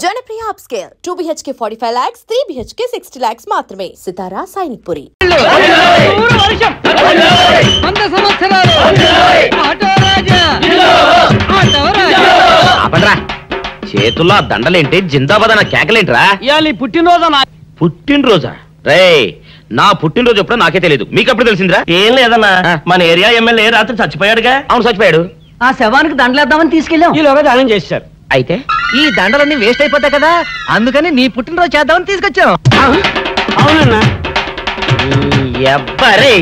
Janapriya upscale 2 BHK 45 lakhs, 3 BHK 60 lakhs మాత్రమే. సితారా సైనిక్పురి. చేతుల్లో దండలేంటి, జిందాబాద్ అన్న కేకలేంట్రా? పుట్టినరోజా? రే, నా పుట్టినరోజు ఎప్పుడో నాకే తెలియదు, మీకు ఎప్పుడు తెలిసిందిరా? ఏం లేదన్నా, మన ఏరియా ఎమ్మెల్యే రాత్రి చచ్చిపోయాడుగా. అవును, చచ్చిపోయాడు. ఆ శవానికి దండలేద్దామని తీసుకెళ్ళాం. ఈలోగా దానం చేశారు. అయితే ఈ దండలన్నీ వేస్ట్ అయిపోతాయి కదా, అందుకని నీ పుట్టినరోజు చేద్దామని తీసుకొచ్చాం. అవునన్నా. ఎవ్వరే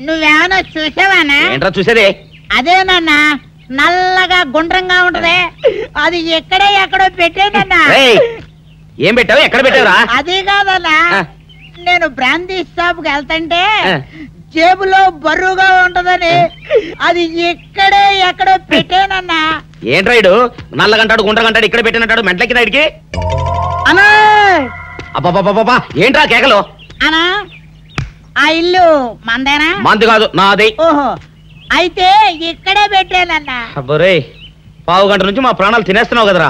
నువ్వేమన్నా చూసావానా? ఏంట్రా చూసేది? అదేనన్నా, నల్లగా గుండ్రంగా ఉంటది, అది ఎక్కడో పెట్టేనన్నా. ఏం పెట్టావు? ఎక్కడ పెట్టావురా? అది కాదన్నా, నేను బ్రాందీ షాప్ కి వెళ్తుంటే జేబులో బరువుగా ఉంటదని అది ఎక్కడో పెట్టేనన్నా. ఏంట్రా ఇడు నల్లగంటాడు గుండ్రగంటాడు ఇక్కడ పెట్టినట్టాడు మెంట్లకి నాయుడికి? అన్నా అబ్బాబాబాబా, ఏంట్రా కేకలు? అన్నా, ఆ ఇల్లు మందేనా? మంది కాదు, నాది. ఓహో, అయితే ఇక్కడే పెట్టానన్నా. అబ్బరే, పావు గంట నుంచి మా ప్రాణాలు తినేస్తున్నావు కదరా.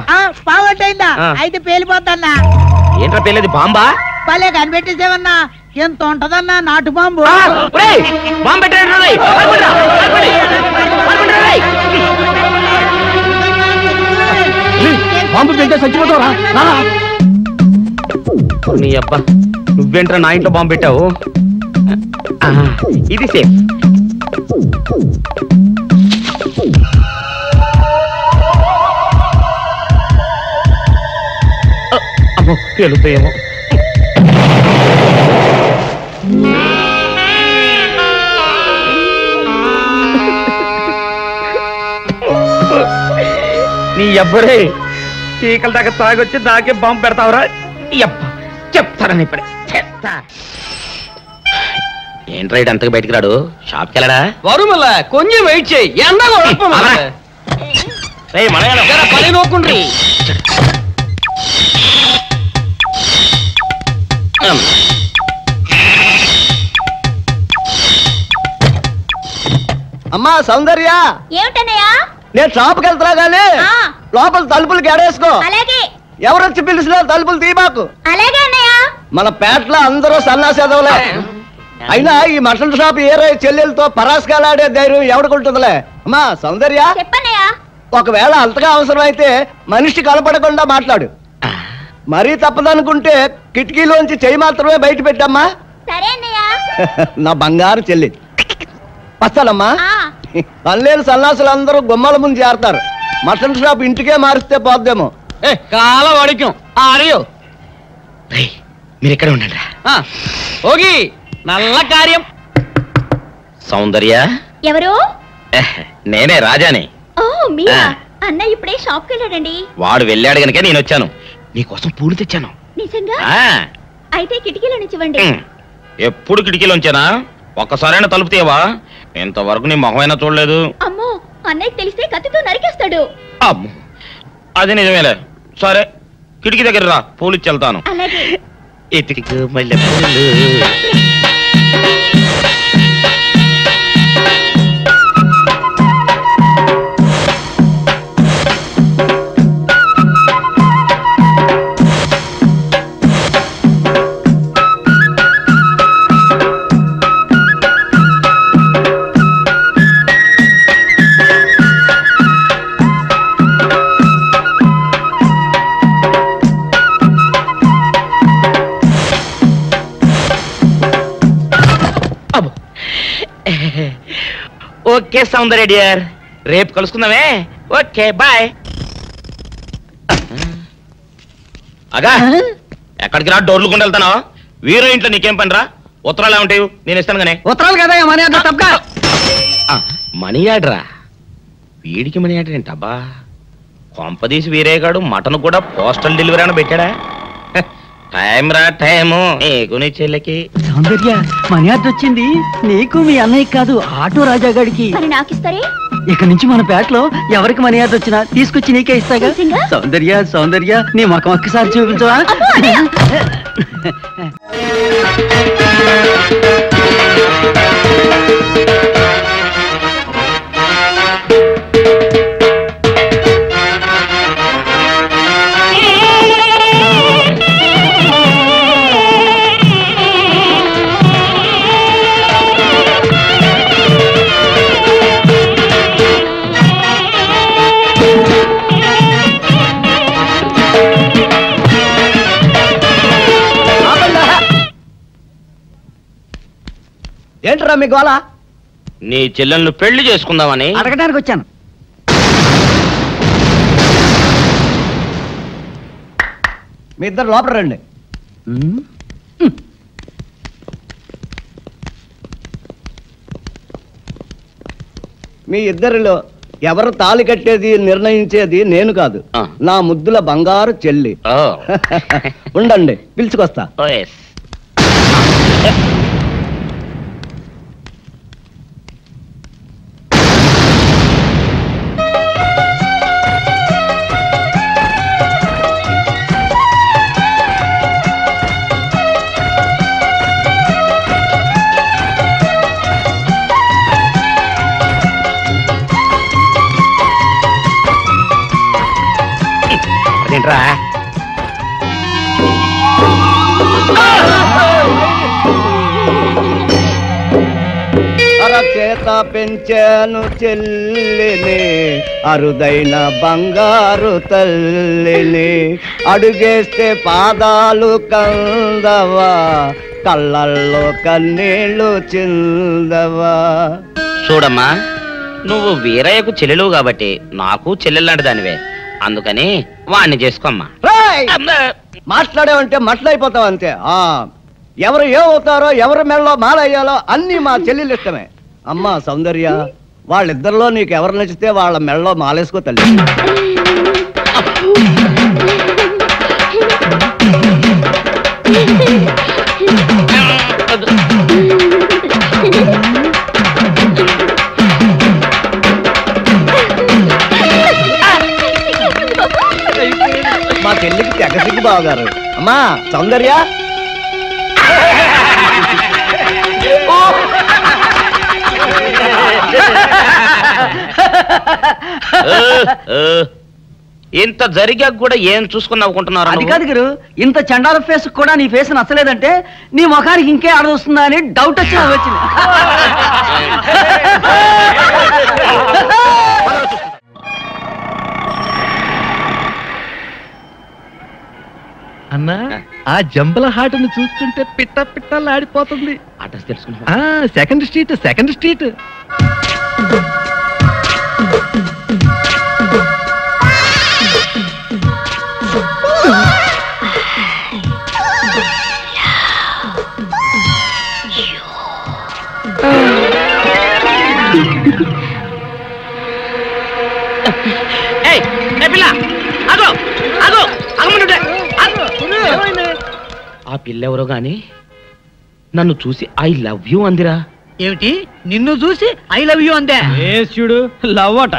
పావుగంటైందా? అయితే పేలిపోద్దన్నా. ఏంట్రా పేలేది? బాంబా? పలే కనిపెట్టేసేవన్నా, ఎంత ఉంటదన్నా నాటు బాంబు. బాంబు పెట్టాడు. బాంబు పెడితే చచ్చిపోతావురా. నీ అబ్బా, నువ్వేంట్రా నా ఇంట్లో బాంబు పెట్టావు? ఇది సేఫ్. అమ్మో, పేలుతాయేమో. నీ అబ్బరే, చీకల దాకా తాగొచ్చి నాకే బాంబు పెడతావురా? అబ్బా, చెప్తారని ఇప్పుడే చెప్తా. ఏంట్రా ఇటు అంతగా బయటికి రాడు? షాప్కి వెళ్ళడా? వరుమల కొంచెం వెయిట్ చేయి, ఎండ పని నోకుండ్రి. అమ్మా సౌందర్య, ఏమిటన్నయ్యా? నేను షాప్కి వెళ్తున్నా గానీ లోపల తలుపులు గడేసుకో. అలాగే. ఎవరొచ్చి పిలిచినా తలుపులు తీయబాకు. అలాగే అన్నయ్య. మన పేటలో అందరూ సన్నాసేదవులే. అయినా ఈ మటన్ షాప్ ఏరే చెల్లెలతో పరాస్కాలాడే ధైర్యం ఎవడుకుంటుందిలే. అమ్మా సౌందర్య, చెప్పన్నయ్యా. ఒకవేళ అంతగా అవసరం అయితే మనిషి కనపడకుండా మాట్లాడు. మరీ తప్పదనుకుంటే కిటికీలోంచి చెయ్యి మాత్రమే బయట పెట్టమ్మా. సరే అన్నయ్య. నా బంగారు చెల్లి. వస్తానమ్మా. పల్లెలు సన్నాసులు అందరూ గుమ్మల ముందు చేరతారు. మటన్ షాప్ ఇంటికే మారిస్తే పోద్దేమో. కాల వాడికం ఆరియో. మీరు ఎక్కడ ఉండండి. ఓగి నల్ల కార్యం. సౌందర్య ఎవరు? నేనే, రాజాని. ఓ మీరా? అన్న ఇప్పుడే షాప్ కి వెళ్ళాడండి. వాడు వెళ్ళాడు గనుక నేను వచ్చాను. నీకోసం పూలు తెచ్చాను. నిజంగా? అయితే కిటికీలో నుంచి ఇవ్వండి. ఎప్పుడు కిటికీలో ఉంచానా? ఒక్కసారైనా తలుపు తీయవా? ఇంతవరకు నీ మొహమైనా చూడలేదు. అమ్మో, అన్నయ్య తెలిస్తే కత్తితో నరికేస్తాడు. అమ్మో, అది నిజమేలే. సరే, కిటికీ దగ్గర రా, పూలు ఇచ్చి వెళ్తాను. అలాగే. ఎతికి మల్లె పూలు. ఓకే సౌందర్య డియర్, రేపు కలుసుకుందామే. Okay bye. అగా, ఎక్కడికి రా? డోర్లు కొండ వెళ్తానా? వీరో ఇంట్లో నీకేం పని రా? ఉత్తరాలు ఏమంటాయి? నేను ఇస్తాను కానీ. ఉత్తరాలు కదా మనీ ఆర్డర్ తప్ప. మనీ ఆర్డరా? వీడికి మనీ ఆర్డర్ ఏంటబ్బా? కొంపదీసి వీరేగాడు మటన్ కూడా పోస్టల్ డెలివరీ అని పెట్టాడా? టైం రా టైము నీకు నీ చెల్లెకి. సౌందర్య, మనీ ఆర్డర్ వచ్చింది. నీకు మీ అన్నయ్య కాదు, ఆటో రాజా గారికి. నాకిస్తారే? ఇక నుంచి మన పేటలో ఎవరికి మనీ ఆర్డర్ వచ్చినా తీసుకొచ్చి నీకే ఇస్తాగా. సౌందర్య సౌందర్య, నీ ముఖం ఒక్కసారి చూపించవా? ఏంట్రా మీ గోళ? నీ చెల్లెలను పెళ్లి చేసుకుందామని అడగడానికి వచ్చాను. మీ ఇద్దరు లోపల రండి. మీ ఇద్దరిలో ఎవరు తాళి కట్టేది నిర్ణయించేది నేను కాదు, నా ముద్దుల బంగారు చెల్లి. ఉండండి, పిలుచుకొస్తా. ఏంట్రా అరచేత పెంచాను చెల్లిని, అరుదైన బంగారు తల్లిని, అడుగేస్తే పాదాలు కందవా, కళ్ళల్లో కన్నీళ్ళు చిందవా. చూడమ్మా, నువ్వు వీరయ్యకు చెల్లెలు కాబట్టి నాకు చెల్లెల్లాంటి దానివే, అందుకని వాణ్ణి చేసుకోమ్మా. మాట్లాడేవంటే మట్లయిపోతావు అంతే. ఎవరు ఏమవుతారో, ఎవరి మెడలో మాలయ్యాలో అన్ని మా చెల్లెలు ఇష్టమే. అమ్మా సౌందర్య, వాళ్ళిద్దరిలో నీకు ఎవరు నచ్చితే వాళ్ళ మెడలో మాలేసుకో తల్లి. మా చెల్లికి తెగసిగ్గు బావగారు. అమ్మా సౌందర్య, ఇంత జరిగాక కూడా ఏం చూసుకుని నవ్వుకుంటున్నారు? అది కాదు గురు, ఇంత చండాల ఫేస్ కూడా నీ ఫేస్ నచ్చలేదంటే నీ ముఖానికి ఇంకే ఆడదొస్తుందా అని డౌట్ వచ్చి వచ్చింది. అన్నా, ఆ జంబల హాటును చూస్తుంటే పిట్ట పిట్టలాడిపోతుంది. అడ్రస్ తెలుసుకున్నా? Second street, second street. ఆ పిల్లెవరో గాని నన్ను చూసి ఐ లవ్ యూ అందిరా. ఏమిటి, నిన్ను చూసి ఐ లవ్ యూ అందే? చూడు, లవ్ అట.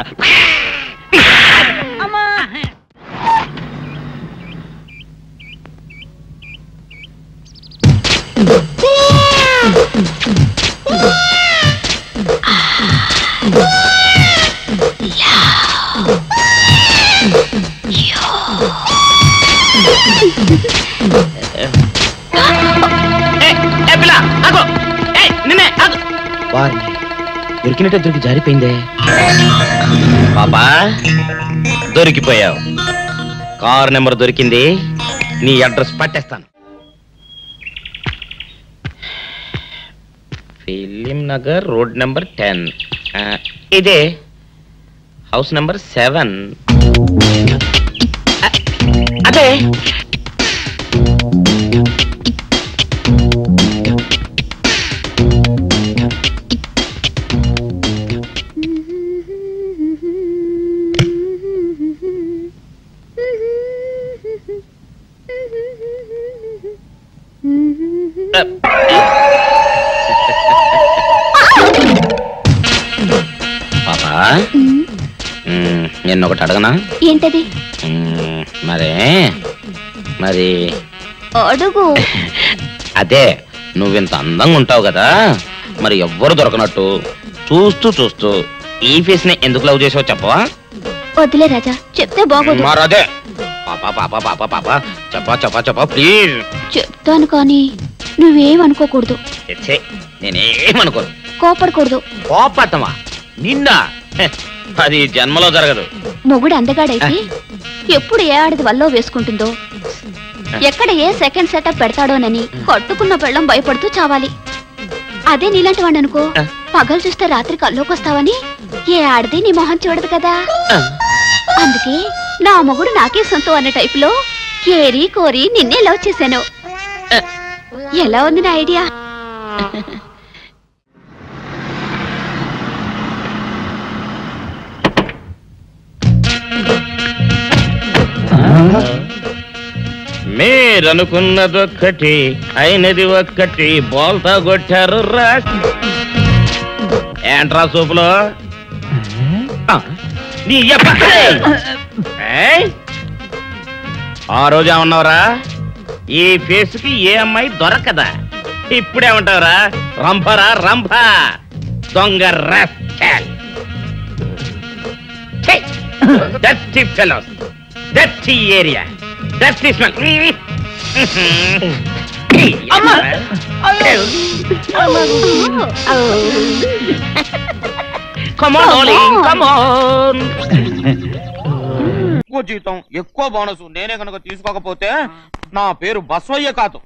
వారిని దొరికినట్టే దొరికి జారిపోయిందే. పాపా, దొరికిపోయావు. కారు నెంబర్ దొరికింది, నీ అడ్రస్ పట్టేస్తాను. Film Nagar, road number 10. ఇదే హౌస్ నెంబర్ 7. అదే పాపా, నిన్నొకటి అడగనా? ఏంటది? మరి అడుగు. అదే నువ్వింత అందంగా ఉంటావు కదా, మరి ఎవ్వరు దొరకనట్టు చూస్తూ చూస్తూ ఈ ఫేస్ ని ఎందుకు లవ్ చేసావు చెప్పవా? వద్దులే రాజా, చెప్తే బాగోదు. మరదే పాపా పాపా పాపా పాపా చెప్పా చెప్పా చెప్పా ప్లీజ్. చెప్తాను కానీ నువ్వేమనుకోకూడదు. నేనేమనుకోను. కోపడకూడదు. కోపడతావా? నిన్న అది జన్మలో జరగదు. మొగుడు అందగాడైతే ఎప్పుడు ఏ ఆడది వల్లో వేసుకుంటుందో, ఎక్కడ ఏ సెకండ్ సెటప్ పెడతాడోనని కట్టుకున్న పెళ్ళం భయపడుతూ చావాలి. అదే నీలాంటి వాడు అనుకో, పగలు చూస్తే రాత్రి కల్లోకొస్తావని ఏ ఆడది నీ మొహం చూడదు కదా. అందుకే నా మొగుడు నాకే సొంతం అన్న టైప్ లో ఏరి కోరి నిన్నే లవ్ చేశాను. ఎలా ఉంది నా ఐడియా? మీరనుకున్నదొక్కటి అయినది ఒక్కటి, బోల్తా కొట్టారు రా. ఏంట్రా సూపులో నీ ఆ రోజు ఏమన్నావురా? ఈ ఫేస్ కి ఏ అమ్మాయి దొరకదా. ఇప్పుడేమంటావురా? రంభరా రంభ దొంగ rascal. Dirty fellows, dirty area, dirty smell. Come on, darling, come on. ఎక్కువ జీతం ఎక్కువ బోనస్ నేనే కనుక తీసుకోకపోతే నా పేరు బస్వయ్య కాదు.